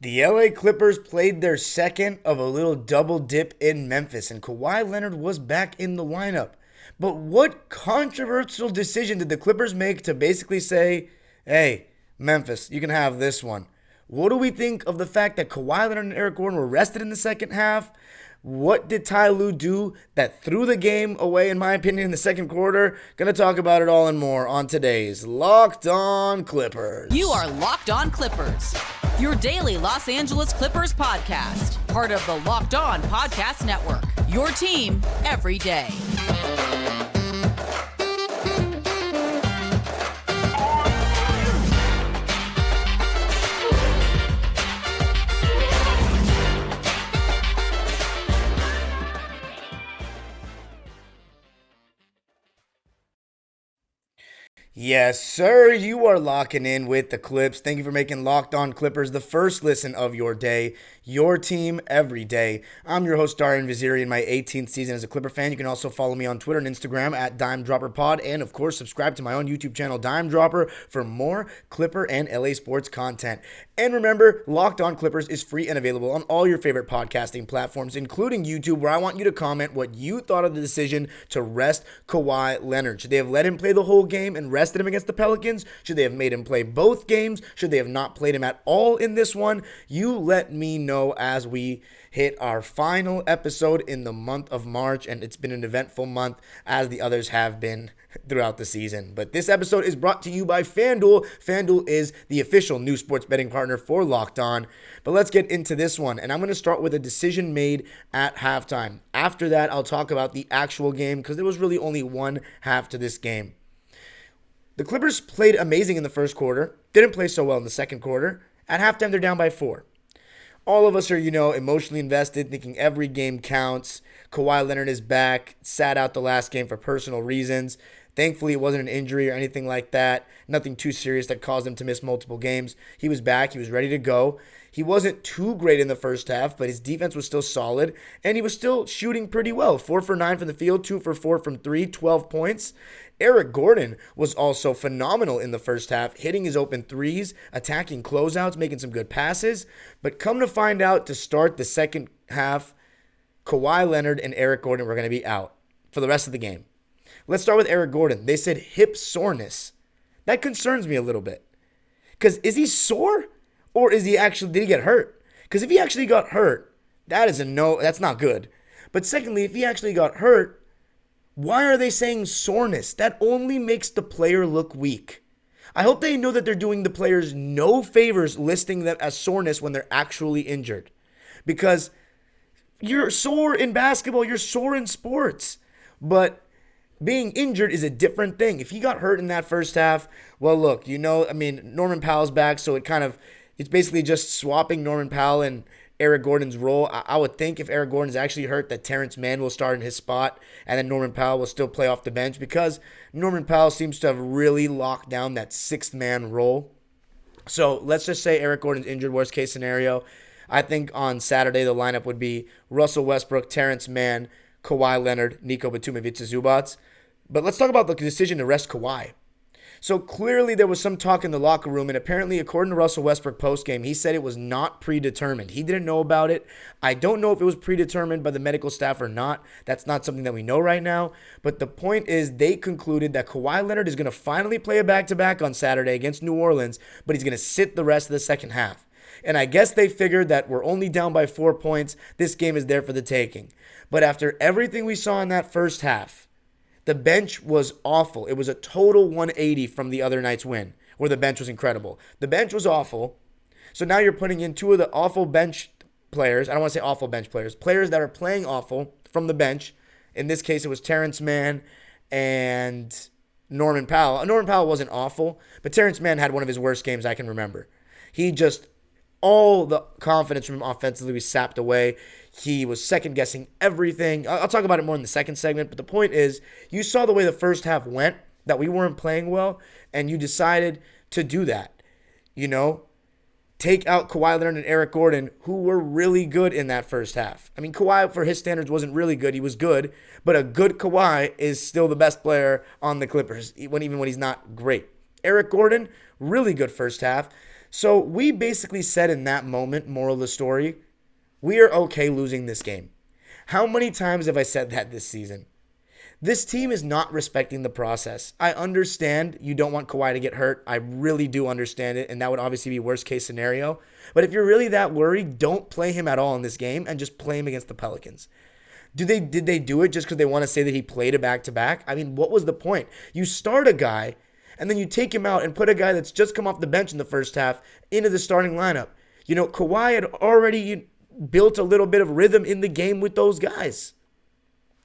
The LA Clippers played their second of a little double dip in Memphis, and Kawhi Leonard was back in the lineup. But what controversial decision did the Clippers make to basically say, hey, Memphis, you can have this one? What do we think of the fact that Kawhi Leonard and Eric Gordon were rested in the second half? What did Ty Lue do that threw the game away, in my opinion, in the second quarter? Gonna talk about it all and more on today's Locked On Clippers. You are Locked On Clippers, your daily Los Angeles Clippers podcast. Part of the Locked On Podcast Network, your team every day. Yes, sir. You are locking in with the Clips. Thank you for making Locked On Clippers the first listen of your day, your team every day. I'm your host, Darian Vaziri, in my 18th season as a Clipper fan. You can also follow me on Twitter and Instagram at DimeDropperPod, and of course, subscribe to my own YouTube channel, Dime Dropper, for more Clipper and LA sports content. And remember, Locked On Clippers is free and available on all your favorite podcasting platforms, including YouTube, where I want you to comment what you thought of the decision to rest Kawhi Leonard. Should they have let him play the whole game and rested him against the Pelicans? Should they have made him play both games? Should they have not played him at all in this one? You let me know as we hit our final episode in the month of March, and it's been an eventful month as the others have been throughout the season. But this episode is brought to you by FanDuel. FanDuel is the official new sports betting partner for Locked On. But let's get into this one, and I'm going to start with a decision made at halftime. After that, I'll talk about the actual game because there was really only one half to this game. The Clippers played amazing in the first quarter, didn't play so well in the second quarter. At halftime, they're down by 4. All of us are, emotionally invested, thinking every game counts. Kawhi Leonard is back, sat out the last game for personal reasons. Thankfully, it wasn't an injury or anything like that. Nothing too serious that caused him to miss multiple games. He was back. He was ready to go. He wasn't too great in the first half, but his defense was still solid, and he was still shooting pretty well. 4 for 9 from the field, 2 for 4 from 3, 12 points. Eric Gordon was also phenomenal in the first half, hitting his open threes, attacking closeouts, making some good passes. But come to find out, to start the second half, Kawhi Leonard and Eric Gordon were going to be out for the rest of the game. Let's start with Eric Gordon. They said hip soreness. That concerns me a little bit. Because is he sore? Or did he get hurt? Because if he actually got hurt, that is a no, that's not good. But secondly, if he actually got hurt, why are they saying soreness? That only makes the player look weak. I hope they know that they're doing the players no favors listing them as soreness when they're actually injured. Because you're sore in basketball, you're sore in sports. But being injured is a different thing. If he got hurt in that first half, well, look, Norman Powell's back, so it's basically just swapping Norman Powell and Eric Gordon's role. I would think if Eric Gordon's actually hurt that Terrence Mann will start in his spot and then Norman Powell will still play off the bench because Norman Powell seems to have really locked down that sixth man role. So let's just say Eric Gordon's injured, worst case scenario. I think on Saturday the lineup would be Russell Westbrook, Terrence Mann, Kawhi Leonard, Nico Batum, and Ivica Zubac. But let's talk about the decision to rest Kawhi. So clearly there was some talk in the locker room, and apparently according to Russell Westbrook postgame, he said it was not predetermined. He didn't know about it. I don't know if it was predetermined by the medical staff or not. That's not something that we know right now. But the point is they concluded that Kawhi Leonard is going to finally play a back-to-back on Saturday against New Orleans, but he's going to sit the rest of the second half. And I guess they figured that we're only down by 4 points. This game is there for the taking. But after everything we saw in that first half, the bench was awful. It was a total 180 from the other night's win, where the bench was incredible. The bench was awful. So now you're putting in two of the awful bench players. I don't want to say awful bench players. Players that are playing awful from the bench. In this case, it was Terrence Mann and Norman Powell. Norman Powell wasn't awful, but Terrence Mann had one of his worst games I can remember. All the confidence from him offensively was sapped away. He was second-guessing everything. I'll talk about it more in the second segment, but the point is, you saw the way the first half went, that we weren't playing well, and you decided to do that. Take out Kawhi Leonard and Eric Gordon, who were really good in that first half. Kawhi, for his standards, wasn't really good. He was good, but a good Kawhi is still the best player on the Clippers, even when he's not great. Eric Gordon, really good first half. So we basically said in that moment, moral of the story, we are okay losing this game. How many times have I said that this season? This team is not respecting the process. I understand you don't want Kawhi to get hurt. I really do understand it, and that would obviously be worst case scenario. But if you're really that worried, don't play him at all in this game and just play him against the Pelicans. Did they do it just because they want to say that he played a back-to-back? I mean, what was the point? You start a guy, and then you take him out and put a guy that's just come off the bench in the first half into the starting lineup. Kawhi had already built a little bit of rhythm in the game with those guys.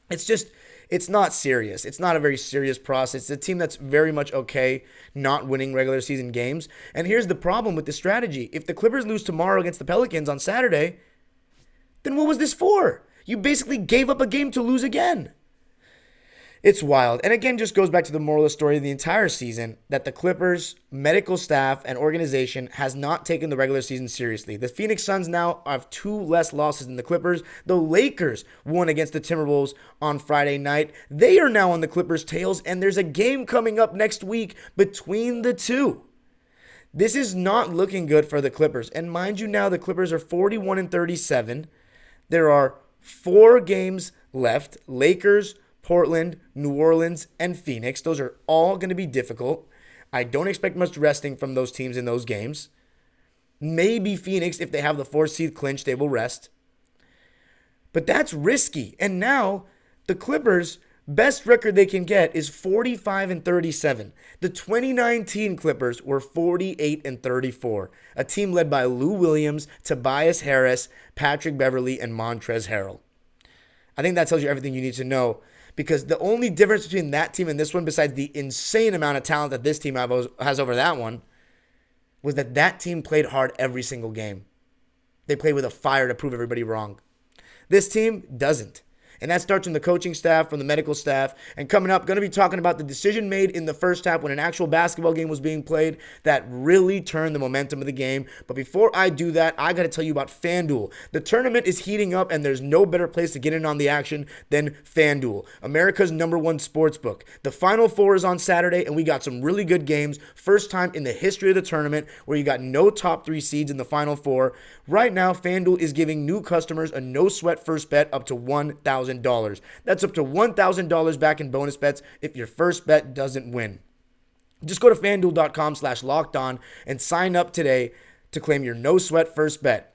It's not serious. It's not a very serious process. It's a team that's very much okay not winning regular season games. And here's the problem with the strategy. If the Clippers lose tomorrow against the Pelicans on Saturday, then what was this for? You basically gave up a game to lose again. It's wild. And again, just goes back to the moral of the story of the entire season that the Clippers, medical staff, and organization has not taken the regular season seriously. The Phoenix Suns now have 2 less losses than the Clippers. The Lakers won against the Timberwolves on Friday night. They are now on the Clippers' tails, and there's a game coming up next week between the two. This is not looking good for the Clippers. And mind you now, the Clippers are 41-37. There are 4 games left. Lakers, Portland, New Orleans, and Phoenix. Those are all going to be difficult. I don't expect much resting from those teams in those games. Maybe Phoenix, if they have the 4th seed clinch, they will rest. But that's risky. And now the Clippers' best record they can get is 45-37. The 2019 Clippers were 48-34. A team led by Lou Williams, Tobias Harris, Patrick Beverley, and Montrezl Harrell. I think that tells you everything you need to know. Because the only difference between that team and this one, besides the insane amount of talent that this team has over that one, was that team played hard every single game. They played with a fire to prove everybody wrong. This team doesn't. And that starts from the coaching staff, from the medical staff. And coming up, going to be talking about the decision made in the first half when an actual basketball game was being played that really turned the momentum of the game. But before I do that, I got to tell you about FanDuel. The tournament is heating up, and there's no better place to get in on the action than FanDuel, America's #1 sportsbook. The Final Four is on Saturday, and we got some really good games. First time in the history of the tournament where you got no top 3 seeds in the Final Four. Right now, FanDuel is giving new customers a no-sweat first bet up to $1,000. That's up to $1,000 back in bonus bets if your first bet doesn't win. Just go to FanDuel.com/lockedon and sign up today to claim your no-sweat first bet.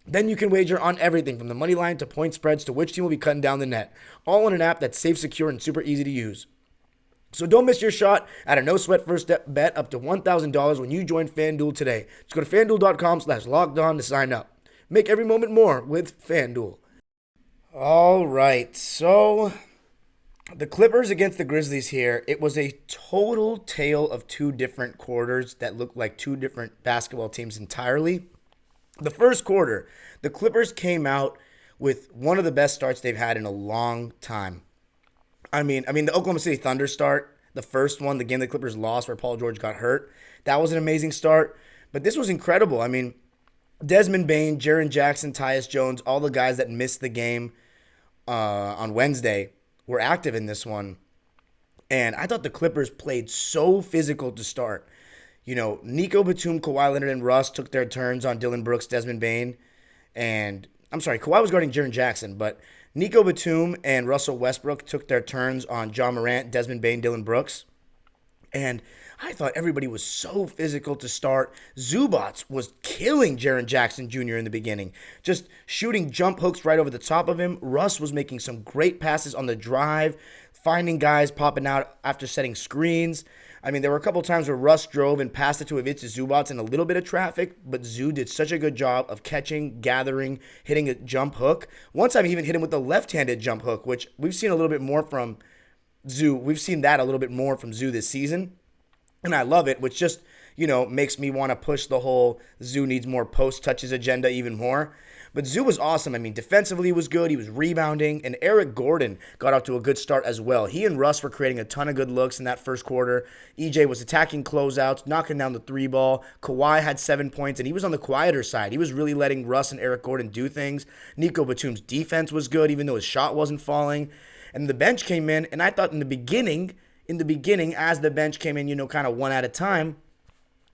Then you can wager on everything from the money line to point spreads to which team will be cutting down the net, all in an app that's safe, secure, and super easy to use. So don't miss your shot at a no-sweat first bet up to $1,000 when you join FanDuel today. Just go to FanDuel.com/lockedon to sign up. Make every moment more with FanDuel. All right, so the Clippers against the Grizzlies here, it was a total tale of 2 different quarters that looked like 2 different basketball teams entirely. The first quarter, the Clippers came out with one of the best starts they've had in a long time. I mean, the Oklahoma City Thunder start, the first one, the game the Clippers lost where Paul George got hurt, that was an amazing start. But this was incredible. I mean, Desmond Bane, Jaren Jackson, Tyus Jones, all the guys that missed the game on Wednesday were active in this one. And I thought the Clippers played so physical to start. Nico Batum, Kawhi Leonard, and Russ took their turns on Dillon Brooks, Desmond Bane. And, I'm sorry, Kawhi was guarding Jaren Jackson, but Nico Batum and Russell Westbrook took their turns on John Morant, Desmond Bane, Dillon Brooks. And I thought everybody was so physical to start. Zubats was killing Jaren Jackson Jr. in the beginning, just shooting jump hooks right over the top of him. Russ was making some great passes on the drive, finding guys popping out after setting screens. I mean, there were a couple times where Russ drove and passed it to Ivica Zubats in a little bit of traffic, but Zoo did such a good job of catching, gathering, hitting a jump hook. One time he even hit him with a left-handed jump hook, which we've seen a little bit more from Zoo. We've seen that a little bit more from Zoo this season. And I love it, which just, makes me want to push the whole Zoo needs more post touches agenda even more. But Zoo was awesome. I mean, defensively he was good. He was rebounding. And Eric Gordon got off to a good start as well. He and Russ were creating a ton of good looks in that first quarter. EJ was attacking closeouts, knocking down the 3 ball. Kawhi had 7 points, and he was on the quieter side. He was really letting Russ and Eric Gordon do things. Nico Batum's defense was good, even though his shot wasn't falling. And the bench came in, and I thought in the beginning, as the bench came in, kind of one at a time,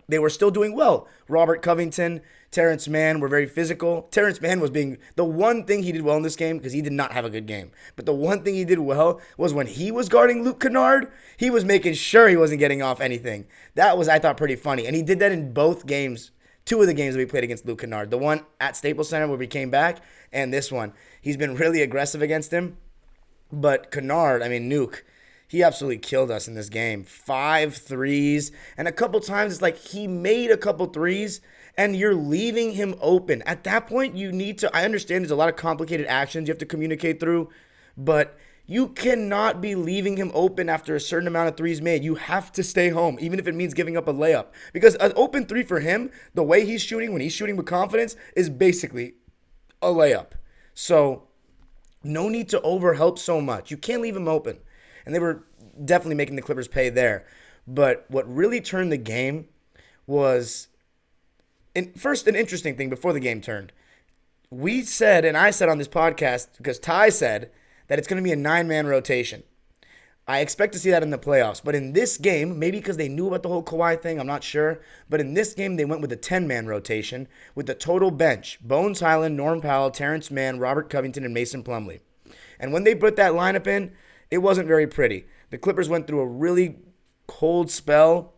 they were still doing well. Robert Covington, Terrence Mann were very physical. Terrence Mann was being the one thing he did well in this game, because he did not have a good game. But the one thing he did well was when he was guarding Luke Kennard, he was making sure he wasn't getting off anything. That was, I thought, pretty funny. And he did that in both games. Two of the games that we played against Luke Kennard. The one at Staples Center where we came back, and this one. He's been really aggressive against him. But Kennard, Nuke, he absolutely killed us in this game. 5 threes. And a couple times it's like he made a couple threes and you're leaving him open. At that point, you need to, I understand there's a lot of complicated actions you have to communicate through, but you cannot be leaving him open after a certain amount of threes made. You have to stay home, even if it means giving up a layup. Because an open three for him, the way he's shooting, when he's shooting with confidence, is basically a layup. So no need to overhelp so much. You can't leave him open. And they were definitely making the Clippers pay there. But what really turned the game was, first, an interesting thing before the game turned. We said, and I said on this podcast, because Ty said, that it's going to be a 9-man rotation. I expect to see that in the playoffs. But in this game, maybe because they knew about the whole Kawhi thing, I'm not sure. But in this game, they went with a 10-man rotation with the total bench. Bones Hyland, Norm Powell, Terrence Mann, Robert Covington, and Mason Plumlee. And when they put that lineup in, it wasn't very pretty. The Clippers went through a really cold spell.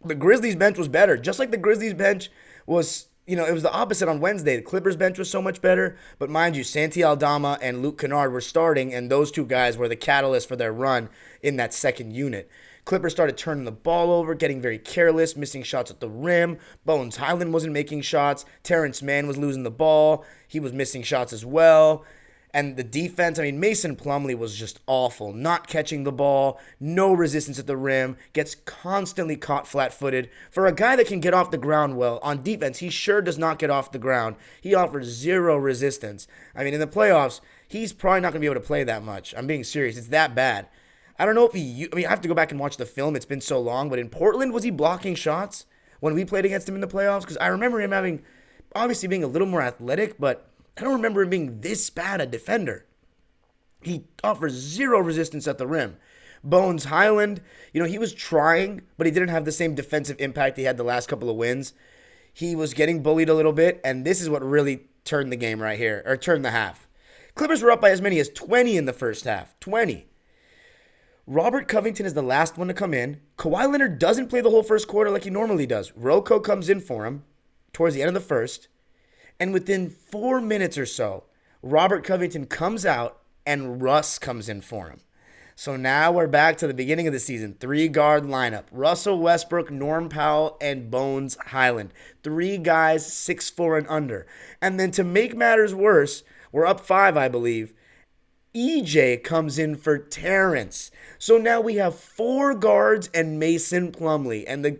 The Grizzlies bench was better. Just like the Grizzlies bench was, it was the opposite on Wednesday. The Clippers bench was so much better. But mind you, Santi Aldama and Luke Kennard were starting, and those two guys were the catalyst for their run in that second unit. Clippers started turning the ball over, getting very careless, missing shots at the rim. Bones Hyland wasn't making shots. Terrence Mann was losing the ball. He was missing shots as well. And the defense, Mason Plumlee was just awful. Not catching the ball, no resistance at the rim, gets constantly caught flat-footed. For a guy that can get off the ground well, on defense, he sure does not get off the ground. He offers zero resistance. In the playoffs, he's probably not going to be able to play that much. I'm being serious. It's that bad. I don't know if I have to go back and watch the film. It's been so long. But in Portland, was he blocking shots when we played against him in the playoffs? Because I remember him obviously being a little more athletic, but I don't remember him being this bad a defender. He offers zero resistance at the rim. Bones Hyland, he was trying, but he didn't have the same defensive impact he had the last couple of wins. He was getting bullied a little bit, and this is what really turned the game right here, or turned the half. Clippers were up by as many as 20 in the first half. 20. Robert Covington is the last one to come in. Kawhi Leonard doesn't play the whole first quarter like he normally does. Rocco comes in for him towards the end of the first. And within 4 minutes or so, Robert Covington comes out and Russ comes in for him. So now we're back to the beginning of the season. 3-guard lineup. Russell Westbrook, Norm Powell, and Bones Hyland. 3 guys 6'4" and under. And then to make matters worse, we're up 5, I believe. EJ comes in for Terrence. So now we have 4 guards and Mason Plumlee. And the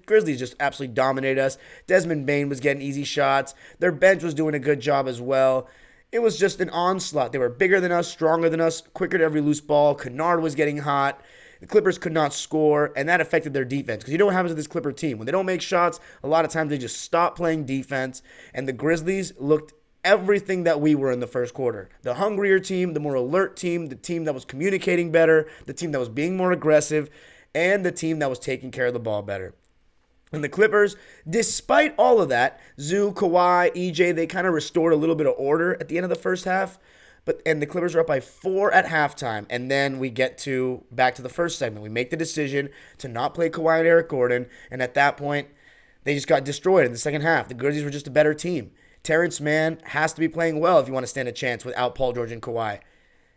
Grizzlies just absolutely dominated us. Desmond Bane was getting easy shots. Their bench was doing a good job as well. It was just an onslaught. They were bigger than us, stronger than us, quicker to every loose ball. Kennard was getting hot. The Clippers could not score, and that affected their defense. Because you know what happens with this Clipper team? When they don't make shots, a lot of times they just stop playing defense. And the Grizzlies looked everything that we were in the first quarter. The hungrier team, the more alert team, the team that was communicating better, the team that was being more aggressive, and the team that was taking care of the ball better. And the Clippers, despite all of that, Zoo, Kawhi, EJ, they kind of restored a little bit of order at the end of the first half. And the Clippers are up by 4 at halftime. And then we get back to the first segment. We make the decision to not play Kawhi and Eric Gordon. And at that point, they just got destroyed in the second half. The Grizzlies were just a better team. Terrence Mann has to be playing well if you want to stand a chance without Paul George and Kawhi.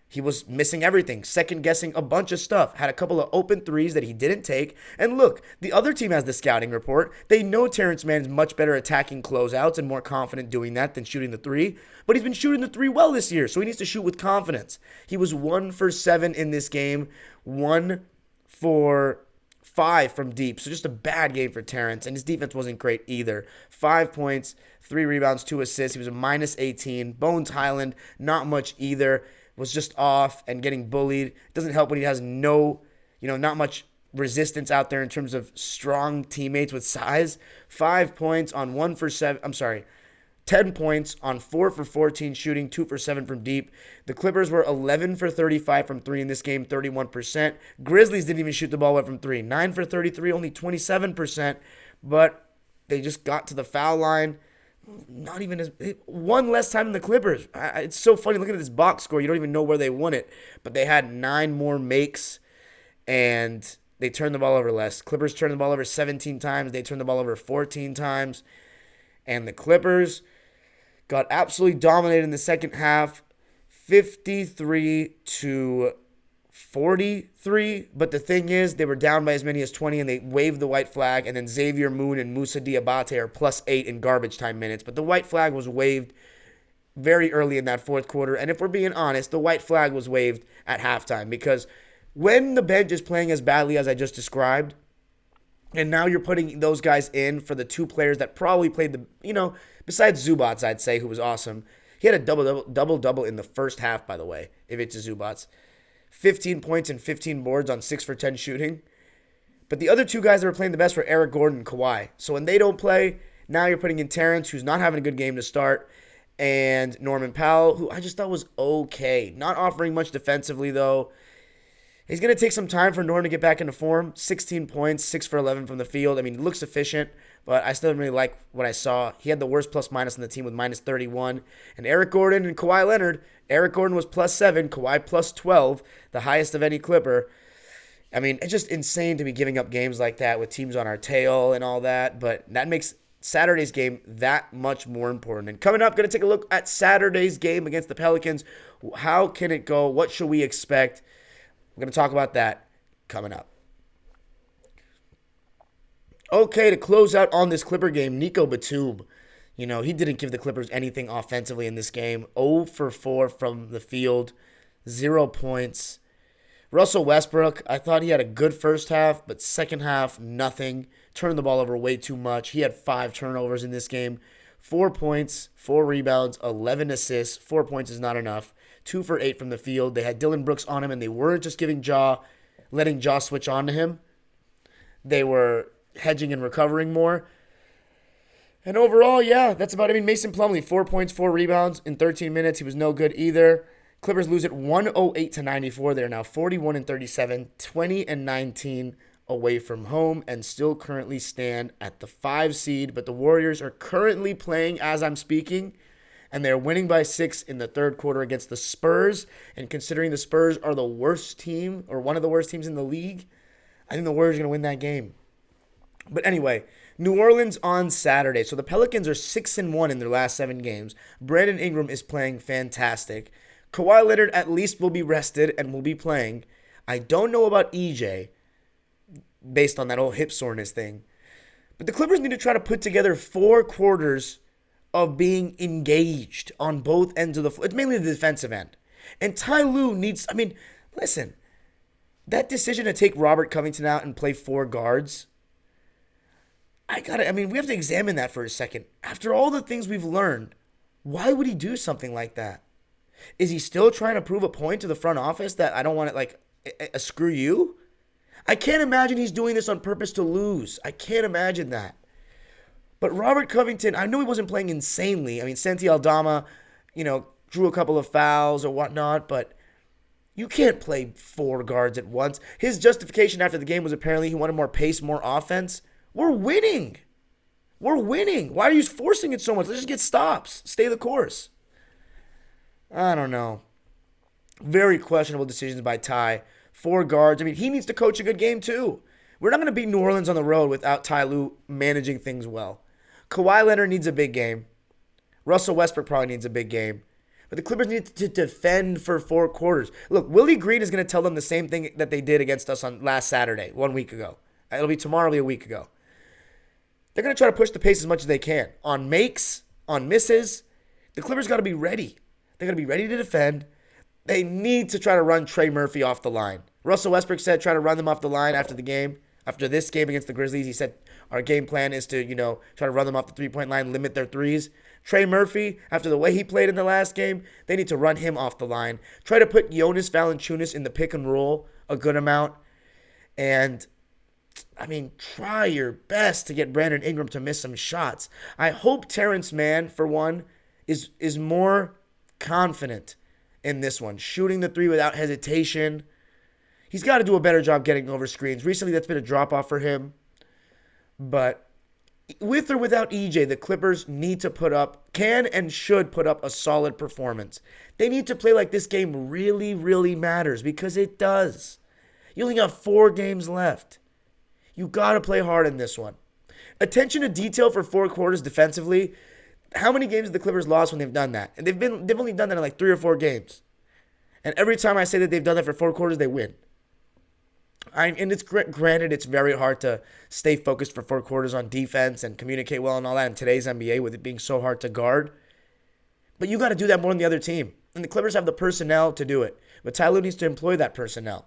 He was missing everything, second-guessing a bunch of stuff, had a couple of open threes that he didn't take. And look, the other team has the scouting report. They know Terrence Mann is much better attacking closeouts and more confident doing that than shooting the three. But he's been shooting the three well this year, so he needs to shoot with confidence. He was 1 for 7 in this game, 1 for 5 from deep. So just a bad game for Terrence, and his defense wasn't great either. 5 points, 3 rebounds, 2 assists. He was a minus 18. Bones Hyland, not much either. Was just off and getting bullied. Doesn't help when he has not much resistance out there in terms of strong teammates with size. 5 points on 1 for 7. 10 points on 4 for 14 shooting, 2 for 7 from deep. The Clippers were 11 for 35 from 3 in this game, 31%. Grizzlies didn't even shoot the ball well from 3. 9 for 33, only 27%. but they just got to the foul line. Not even one less time than the Clippers. It's so funny looking at this box score. You don't even know where they won it, but they had 9 more makes, and they turned the ball over less. Clippers turned the ball over 17 times. They turned the ball over 14 times, and the Clippers got absolutely dominated in the second half, 53-43. But the thing is, they were down by as many as 20, and they waved the white flag, and then Xavier Moon and Moussa Diabate are +8 in garbage time minutes. But the white flag was waved very early in that fourth quarter, and if we're being honest, the white flag was waved at halftime, because when the bench is playing as badly as I just described, and now you're putting those guys in for the 2 players that probably played besides Zubats, I'd say, who was awesome. He had a double-double in the first half, by the way, if it's a Zubats. 15 points and 15 boards on 6 for 10 shooting. But the other 2 guys that were playing the best were Eric Gordon and Kawhi. So when they don't play, now you're putting in Terrence, who's not having a good game to start, and Norman Powell, who I just thought was okay. Not offering much defensively, though. He's going to take some time for Norm to get back into form. 16 points, 6 for 11 from the field. I mean, it looks efficient, but I still didn't really like what I saw. He had the worst plus-minus on the team with -31. And Eric Gordon and Kawhi Leonard, Eric Gordon was +7, Kawhi +12, the highest of any Clipper. I mean, it's just insane to be giving up games like that with teams on our tail and all that, but that makes Saturday's game that much more important. And coming up, going to take a look at Saturday's game against the Pelicans. How can it go? What should we expect? We're going to talk about that coming up. Okay, to close out on this Clipper game, Nico Batum. He didn't give the Clippers anything offensively in this game. 0 for 4 from the field, 0 points. Russell Westbrook, I thought he had a good first half, but second half, nothing. Turned the ball over way too much. He had 5 turnovers in this game. 4 points, 4 rebounds, 11 assists. 4 points is not enough. 2 for 8 from the field. They had Dylan Brooks on him, and they weren't just letting Ja switch on to him. They were hedging and recovering more. And overall, yeah, that's about it. I mean, Mason Plumlee, 4 points, 4 rebounds in 13 minutes. He was no good either. Clippers lose it 108-94. They're now 41-37, 20-19 away from home, and still currently stand at the 5 seed. But the Warriors are currently playing as I'm speaking, and they're winning by 6 in the third quarter against the Spurs. And considering the Spurs are the worst team, or one of the worst teams in the league, I think the Warriors are going to win that game. But anyway, New Orleans on Saturday. So the Pelicans are 6-1 in their last 7 games. Brandon Ingram is playing fantastic. Kawhi Leonard at least will be rested and will be playing. I don't know about EJ based on that whole hip soreness thing. But the Clippers need to try to put together 4 quarters of being engaged on both ends of the floor. It's mainly the defensive end. And Ty Lue needs, listen, that decision to take Robert Covington out and play 4 guards, we have to examine that for a second. After all the things we've learned, why would he do something like that? Is he still trying to prove a point to the front office that I don't want to, screw you? I can't imagine he's doing this on purpose to lose. I can't imagine that. But Robert Covington, I know he wasn't playing insanely. Santi Aldama, drew a couple of fouls or whatnot, but you can't play 4 guards at once. His justification after the game was apparently he wanted more pace, more offense. We're winning. Why are you forcing it so much? Let's just get stops. Stay the course. I don't know. Very questionable decisions by Ty. 4 guards. He needs to coach a good game too. We're not going to beat New Orleans on the road without Ty Lue managing things well. Kawhi Leonard needs a big game. Russell Westbrook probably needs a big game. But the Clippers need to defend for 4 quarters. Look, Willie Green is going to tell them the same thing that they did against us on last Saturday, 1 week ago. It'll be tomorrow, it'll be a week ago. They're going to try to push the pace as much as they can. On makes, on misses, the Clippers got to be ready. They're going to be ready to defend. They need to try to run Trey Murphy off the line. Russell Westbrook said try to run them off the line after the game. After this game against the Grizzlies, he said our game plan is to, try to run them off the 3-point line, limit their threes. Trey Murphy, after the way he played in the last game, they need to run him off the line. Try to put Jonas Valanciunas in the pick and roll a good amount. And try your best to get Brandon Ingram to miss some shots. I hope Terrence Mann, for one, is more confident in this one. Shooting the 3 without hesitation. He's got to do a better job getting over screens. Recently, that's been a drop-off for him. But With or without EJ, the Clippers need to can and should put up a solid performance. They need to play like this game really, really matters, because it does. You only got 4 games left. You got to play hard in this one. Attention to detail for 4 quarters defensively. How many games have the Clippers lost when they've done that? And they've only done that in like 3 or 4 games. And every time I say that they've done that for 4 quarters, they win. And it's granted, it's very hard to stay focused for 4 quarters on defense and communicate well and all that in today's NBA with it being so hard to guard. But you got to do that more than the other team. And the Clippers have the personnel to do it. But Ty Lue needs to employ that personnel.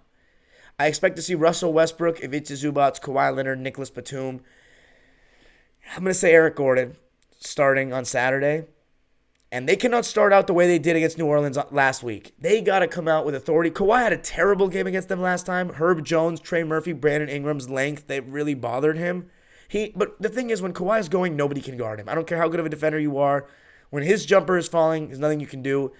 I expect to see Russell Westbrook, Ivica Zubac, Kawhi Leonard, Nicholas Batum. I'm going to say Eric Gordon starting on Saturday. And they cannot start out the way they did against New Orleans last week. They got to come out with authority. Kawhi had a terrible game against them last time. Herb Jones, Trey Murphy, Brandon Ingram's length, they really bothered him. But the thing is, when Kawhi's going, nobody can guard him. I don't care how good of a defender you are. When his jumper is falling, there's nothing you can do.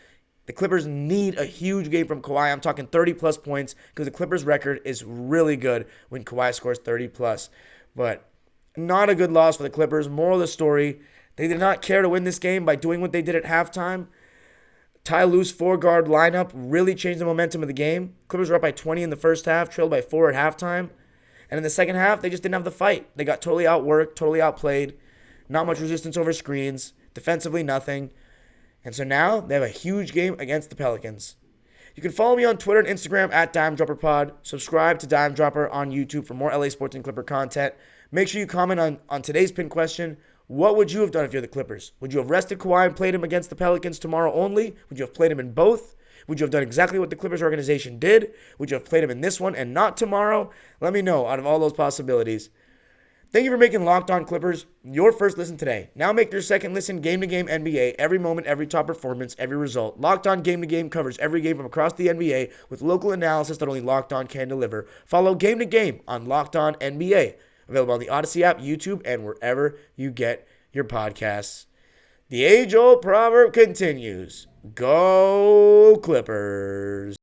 The Clippers need a huge game from Kawhi. I'm talking 30-plus points, because the Clippers' record is really good when Kawhi scores 30-plus. But not a good loss for the Clippers. Moral of the story, they did not care to win this game by doing what they did at halftime. Ty Lue's 4-guard lineup really changed the momentum of the game. Clippers were up by 20 in the first half, trailed by 4 at halftime. And in the second half, they just didn't have the fight. They got totally outworked, totally outplayed. Not much resistance over screens. Defensively, nothing. And so now they have a huge game against the Pelicans. You can follow me on Twitter and Instagram at DimeDropperPod. Subscribe to Dime Dropper on YouTube for more LA Sports and Clipper content. Make sure you comment on today's pin question. What would you have done if you're the Clippers? Would you have rested Kawhi and played him against the Pelicans tomorrow only? Would you have played him in both? Would you have done exactly what the Clippers organization did? Would you have played him in this one and not tomorrow? Let me know out of all those possibilities. Thank you for making Locked On Clippers your first listen today. Now make your second listen game-to-game NBA. Every moment, every top performance, every result. Locked On Game-to-Game covers every game from across the NBA with local analysis that only Locked On can deliver. Follow Game to Game on Locked On NBA. Available on the Odyssey app, YouTube, and wherever you get your podcasts. The age-old proverb continues. Go Clippers.